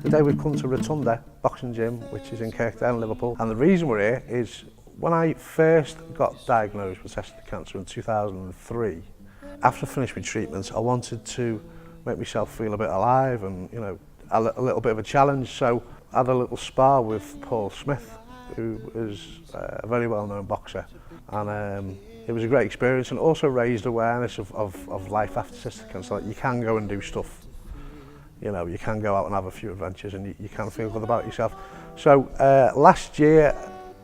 Today we've come to Rotunda Boxing Gym, which is in Kirkdown, Liverpool. And the reason we're here is when I first got diagnosed with testicular cancer in 2003, after I finished with treatment, I wanted to make myself feel a bit alive and, you know, a little bit of a challenge. So I had a little spar with Paul Smith, who is a very well-known boxer. And it was a great experience, and also raised awareness of life after testicular cancer. Like, you can go and do stuff. You know, you can go out and have a few adventures, and you can feel good about yourself. So last year,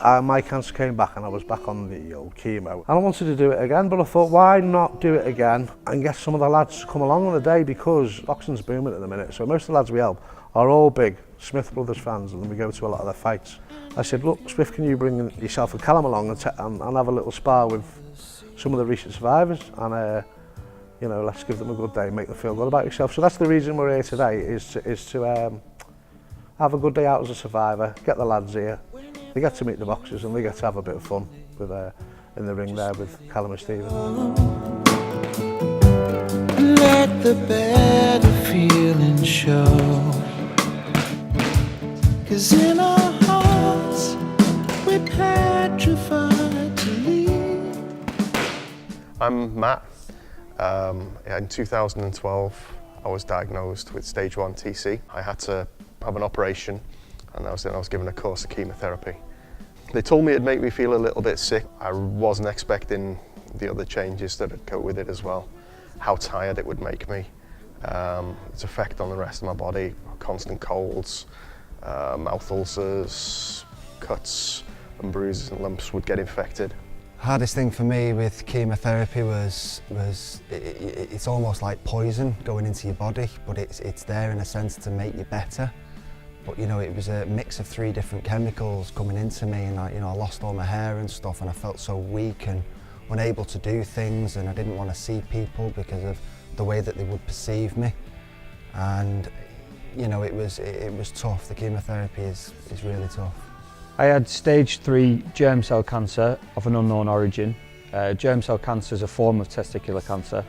my cancer came back and I was back on the old chemo. And I wanted to do it again, but I thought, why not do it again and get some of the lads to come along on the day, because boxing's booming at the minute. So most of the lads we help are all big Smith Brothers fans, and we go to a lot of their fights. I said, look, Smith, can you bring yourself and Callum along and have a little spar with some of the recent survivors? And you know, let's give them a good day, make them feel good about yourself. So that's the reason we're here today, is to have a good day out as a survivor, get the lads here. They get to meet the boxers and they get to have a bit of fun with, in the ring there with Callum and Stephen. Let the better feeling show, 'cause in our hearts we're petrified to leave. I'm Matt. In 2012 I was diagnosed with stage 1 TC. I had to have an operation, and I was given a course of chemotherapy. They told me it'd make me feel a little bit sick. I wasn't expecting the other changes that would go with it as well. How tired it would make me, its effect on the rest of my body, constant colds, mouth ulcers, cuts and bruises and lumps would get infected. Hardest thing for me with chemotherapy was it's almost like poison going into your body, but it's there in a sense to make you better. But you know, it was a mix of 3 different chemicals coming into me, and I lost all my hair and stuff, and I felt so weak and unable to do things, and I didn't want to see people because of the way that they would perceive me. And you know, it was tough. The chemotherapy is really tough. I had stage 3 germ cell cancer of an unknown origin. Germ cell cancer is a form of testicular cancer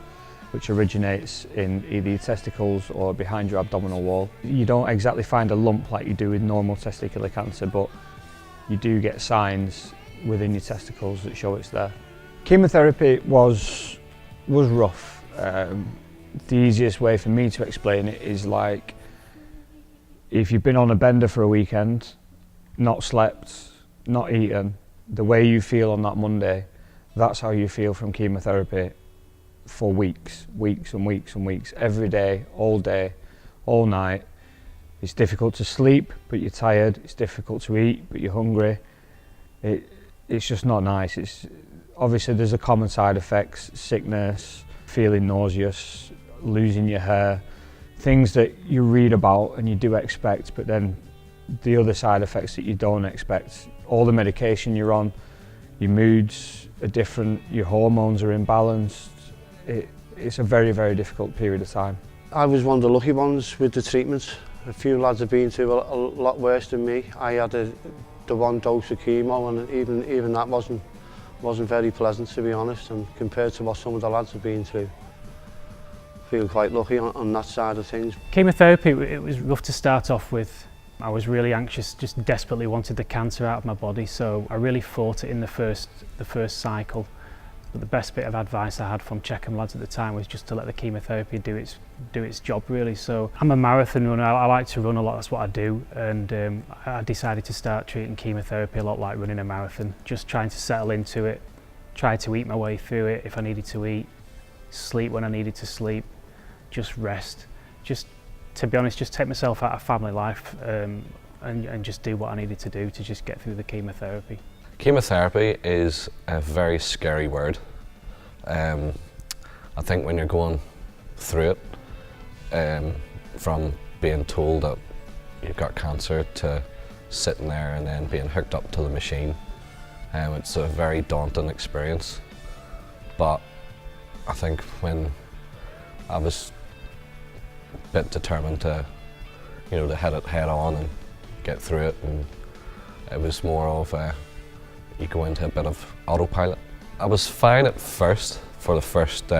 which originates in either your testicles or behind your abdominal wall. You don't exactly find a lump like you do with normal testicular cancer, but you do get signs within your testicles that show it's there. Chemotherapy was rough. The easiest way for me to explain it is like if you've been on a bender for a weekend, not slept, not eaten, the way you feel on that Monday, that's how you feel from chemotherapy for weeks and weeks, every day, all night. It's difficult to sleep, but you're tired. It's difficult to eat, but you're hungry. It's just not nice. Obviously there's a common side effects, sickness, feeling nauseous, losing your hair, things that you read about and you do expect, but then the other side effects that you don't expect. All the medication you're on, your moods are different, your hormones are imbalanced. It's a very, very difficult period of time. I was one of the lucky ones with the treatments. A few lads have been through a lot worse than me. I had the 1 dose of chemo, and even that wasn't very pleasant, to be honest, and compared to what some of the lads have been through. I feel quite lucky on that side of things. Chemotherapy, it was rough to start off with. I was really anxious, just desperately wanted the cancer out of my body, so I really fought it in the first cycle. But the best bit of advice I had from Checkemlads at the time was just to let the chemotherapy do its job, really. So I'm a marathon runner, I like to run a lot, that's what I do, and I decided to start treating chemotherapy a lot like running a marathon, just trying to settle into it, try to eat my way through it if I needed to eat, sleep when I needed to sleep, just rest, just, to be honest, just take myself out of family life and just do what I needed to do to just get through the chemotherapy. Chemotherapy is a very scary word. I think when you're going through it, from being told that you've got cancer to sitting there and then being hooked up to the machine, it's a very daunting experience. But I think when I was a bit determined to, to hit it head on and get through it, and it was more of you go into a bit of autopilot. I was fine at first. For the first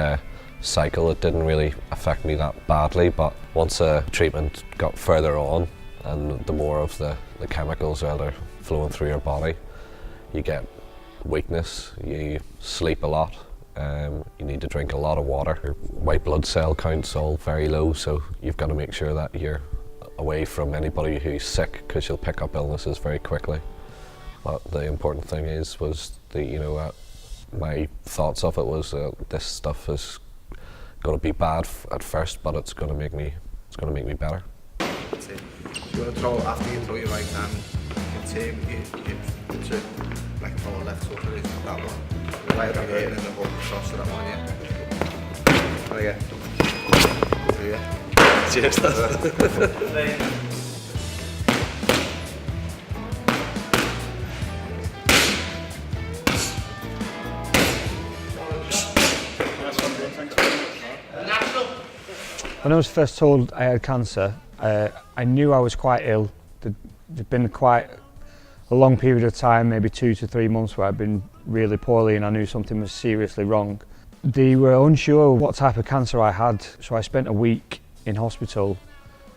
cycle, it didn't really affect me that badly, but once treatment got further on, and the more of the chemicals that are flowing through your body, you get weakness, you sleep a lot, you need to drink a lot of water. Your white blood cell count's all very low, so you've got to make sure that you're away from anybody who's sick, because you'll pick up illnesses very quickly. But the important thing was my thoughts of it was this stuff is going to be bad at first, but it's going to make me better. That's it. So you want to throw after you throw your right hand, you turn your to like throw left foot to that one. Right over here and then walk across to that one, yeah. There you go. Yeah. Cheers. When I was first told I had cancer, I knew I was quite ill. There'd been quite a long period of time, maybe 2 to 3 months, where I'd been really poorly and I knew something was seriously wrong. They were unsure what type of cancer I had, so I spent a week in hospital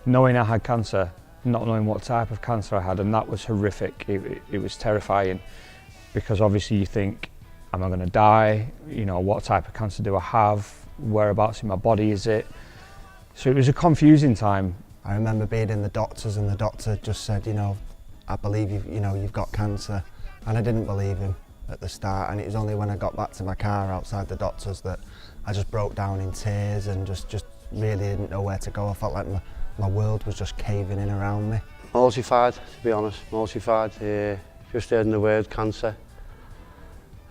knowing I had cancer, not knowing what type of cancer I had, and that was horrific. It was terrifying, because obviously you think, am I going to die? You know, what type of cancer do I have? Whereabouts in my body is it? So it was a confusing time. I remember being in the doctors and the doctor just said, you know, I believe you've got cancer. And I didn't believe him at the start, and it was only when I got back to my car outside the doctors that I just broke down in tears and just really didn't know where to go. I felt like my world was just caving in around me. Mortified, to be honest, mortified. Just hearing the word cancer.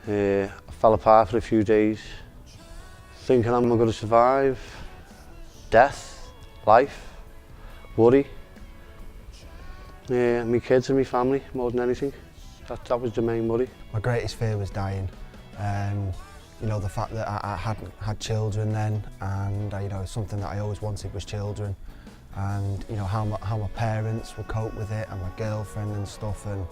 I fell apart for a few days, thinking I'm not going to survive. Death, life, worry. My kids and my family more than anything. That was the main worry. My greatest fear was dying. You know, the fact that I hadn't had children then, and you know, something that I always wanted was children. And you know, how my parents would cope with it, and my girlfriend and stuff, and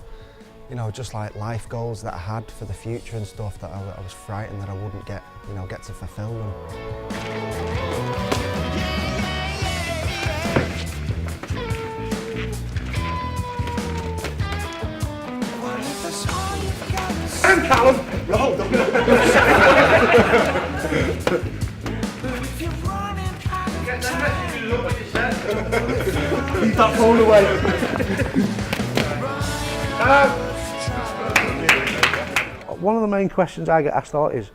you know, just like life goals that I had for the future and stuff, that I was frightened that I wouldn't get to fulfill them. I'm Callum. No, Leave that phone away. One of the main questions I get asked a lot is,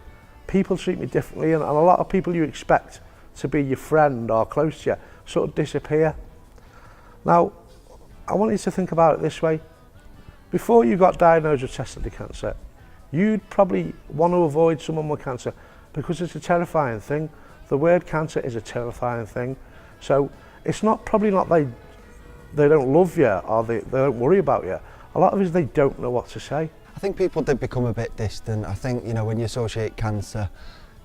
people treat me differently, and a lot of people you expect to be your friend or close to you sort of disappear. Now, I want you to think about it this way. Before you got diagnosed with testicular cancer, you'd probably want to avoid someone with cancer because it's a terrifying thing. The word cancer is a terrifying thing. So it's probably not they don't love you or they don't worry about you. A lot of it is they don't know what to say. I think people did become a bit distant. I think, you know, when you associate cancer,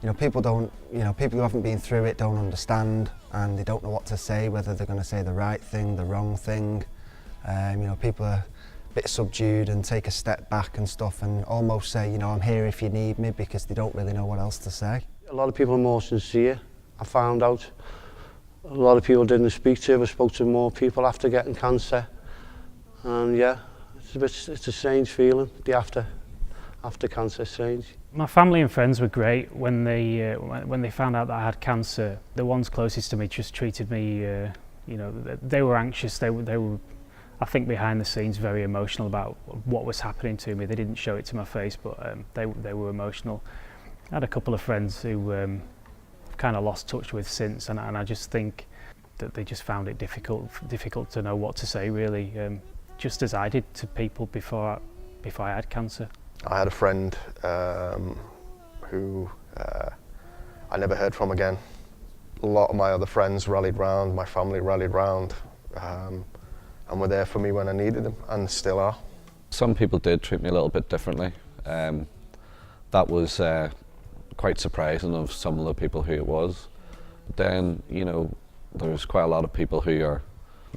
you know, people who haven't been through it don't understand, and they don't know what to say, whether they're going to say the right thing, the wrong thing. You know, people are a bit subdued and take a step back and stuff, and almost say, you know, I'm here if you need me, because they don't really know what else to say. A lot of people are more sincere, I found out. A lot of people didn't speak to. I spoke to more people after getting cancer, and yeah, it's a strange feeling. The after cancer, strange. My family and friends were great when they found out that I had cancer. The ones closest to me just treated me, you know, they were anxious. They were, I think, behind the scenes, very emotional about what was happening to me. They didn't show it to my face, but they were emotional. I had a couple of friends who I've kind of lost touch with since, and I just think that they just found it difficult to know what to say, really, just as I did to people before I had cancer. I had a friend who I never heard from again. A lot of my other friends rallied round, my family rallied round, and were there for me when I needed them, and still are. Some people did treat me a little bit differently. That was quite surprising of some of the people who it was. But then, you know, there's quite a lot of people who are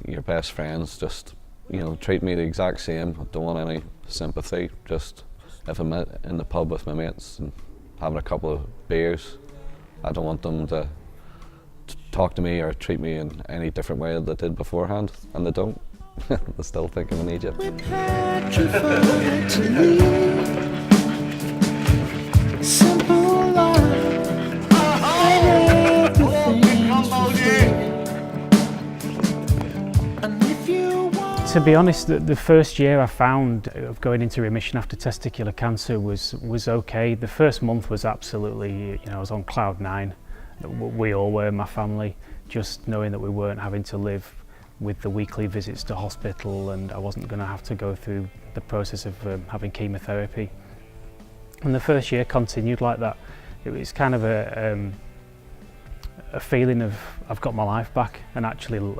your best friends, just, you know, treat me the exact same. I don't want any sympathy. Just if I'm in the pub with my mates and having a couple of beers, I don't want them to talk to me or treat me in any different way than they did beforehand, and they don't. I still think I'm an Egypt. We're petrified to leave. Simple life, and everything's for free. And if you want, To be honest, the first year I found of going into remission after testicular cancer was okay. The first month was absolutely, I was on cloud nine. We all were in my family, just knowing that we weren't having to live with the weekly visits to hospital, and I wasn't going to have to go through the process of having chemotherapy. And the first year continued like that. It was kind of a feeling of I've got my life back, and actually,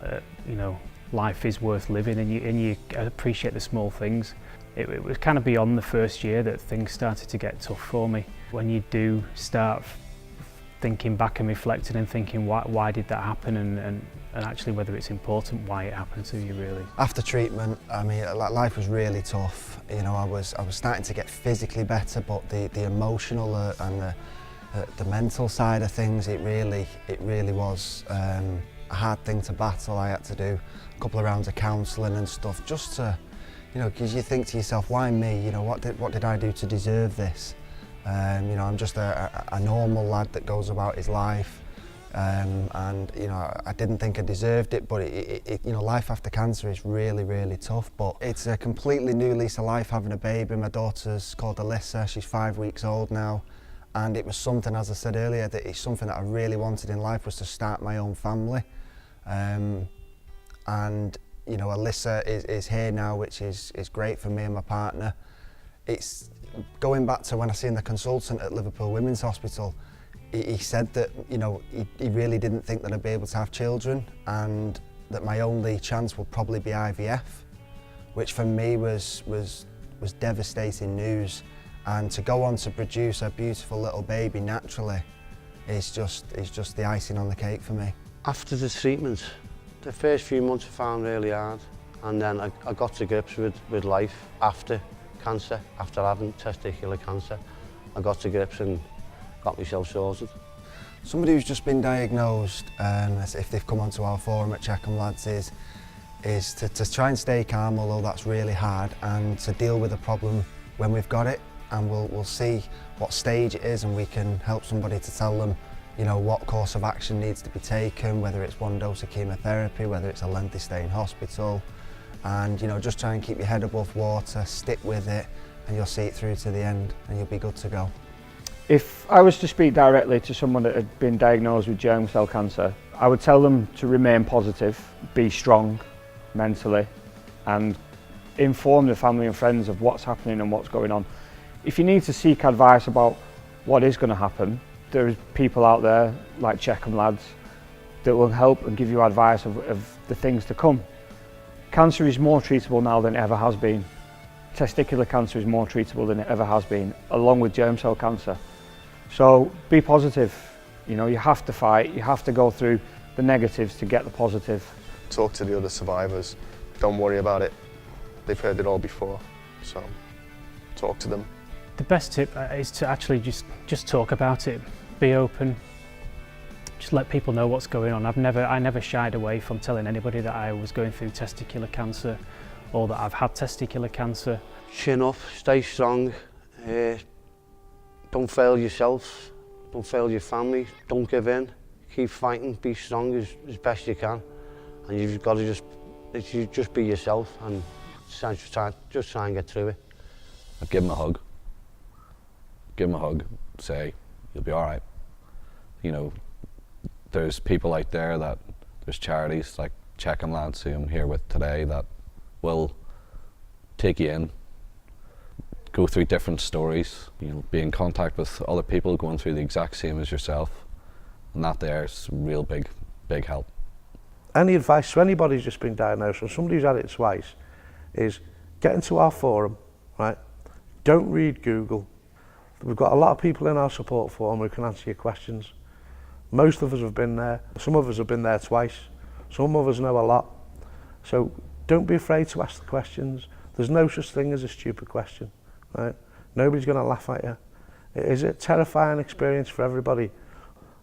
life is worth living, and you appreciate the small things. It was kind of beyond the first year that things started to get tough for me. When you do start thinking back and reflecting and thinking why did that happen, and actually whether it's important why it happened to you, really. After treatment, I mean, life was really tough. I was starting to get physically better, but the emotional and the mental side of things, it really was a hard thing to battle. I had to do a couple of rounds of counselling and stuff, just to, because you think to yourself, why me? What did I do to deserve this? I'm just a normal lad that goes about his life, and I didn't think I deserved it, but life after cancer is really, really tough. But it's a completely new lease of life having a baby. My daughter's called Alyssa, she's 5 weeks old now, and it was something, as I said earlier, that it's something that I really wanted in life, was to start my own family. And Alyssa is here now, which is great for me and my partner. It's going back to when I seen the consultant at Liverpool Women's Hospital. He said that he really didn't think that I'd be able to have children, and that my only chance would probably be IVF, which for me was devastating news. And to go on to produce a beautiful little baby naturally is just the icing on the cake for me. After the treatment, the first few months I found really hard, and then I got to grips with life after cancer, after having testicular cancer. I got to grips and got myself sorted. Somebody who's just been diagnosed, if they've come onto our forum at Checkemlads, is to try and stay calm, although that's really hard, and to deal with the problem when we've got it, and we'll see what stage it is, and we can help somebody to tell them what course of action needs to be taken, whether it's 1 dose of chemotherapy, whether it's a lengthy stay in hospital, and just try and keep your head above water, stick with it, and you'll see it through to the end, and you'll be good to go. If I was to speak directly to someone that had been diagnosed with germ cell cancer, I would tell them to remain positive, be strong mentally, and inform the family and friends of what's happening and what's going on. If you need to seek advice about what is going to happen, there are people out there like Checkemlads that will help and give you advice of the things to come. Cancer is more treatable now than it ever has been. Testicular cancer is more treatable than it ever has been, along with germ cell cancer. So be positive. You have to fight, you have to go through the negatives to get the positive. Talk to the other survivors. Don't worry about it. They've heard it all before, so talk to them. The best tip is to actually just talk about it, be open, just let people know what's going on. I never shied away from telling anybody that I was going through testicular cancer or that I've had testicular cancer. Chin up, stay strong, don't fail yourself, don't fail your family, don't give in, keep fighting, be strong as best you can, and you've got to just be yourself and just try and get through it. I'd give him a hug. Give him a hug, say, you'll be all right. There's people out there there's charities like Checkemlads, who I'm here with today, that will take you in, go through different stories, be in contact with other people going through the exact same as yourself, and that there's real big help. Any advice to anybody who's just been diagnosed, or somebody who's had it twice, is get into our forum, right? Don't read Google. We've got a lot of people in our support forum who can answer your questions. Most of us have been there. Some of us have been there twice. Some of us know a lot. So don't be afraid to ask the questions. There's no such thing as a stupid question, right? Nobody's going to laugh at you. It is a terrifying experience for everybody.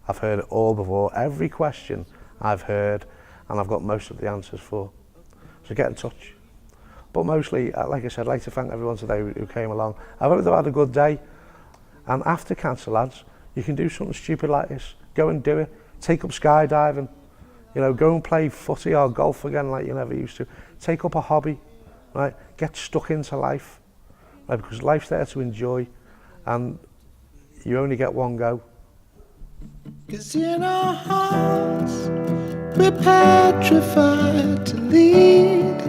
I've heard it all before. Every question I've heard, and I've got most of the answers for. So get in touch. But mostly, like I said, I'd like to thank everyone today who came along. I hope they've had a good day. And after Cancer Lads, you can do something stupid like this. Go and do it. Take up skydiving. You know, go and play footy or golf again like you never used to. Take up a hobby, right? Get stuck into life, right? Because life's there to enjoy, and you only get one go. 'Cause in our hearts we're petrified to lead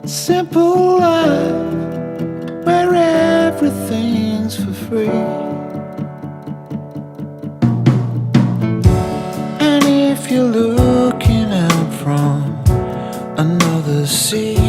a simple life where everything's for free. And if you're looking out from another sea,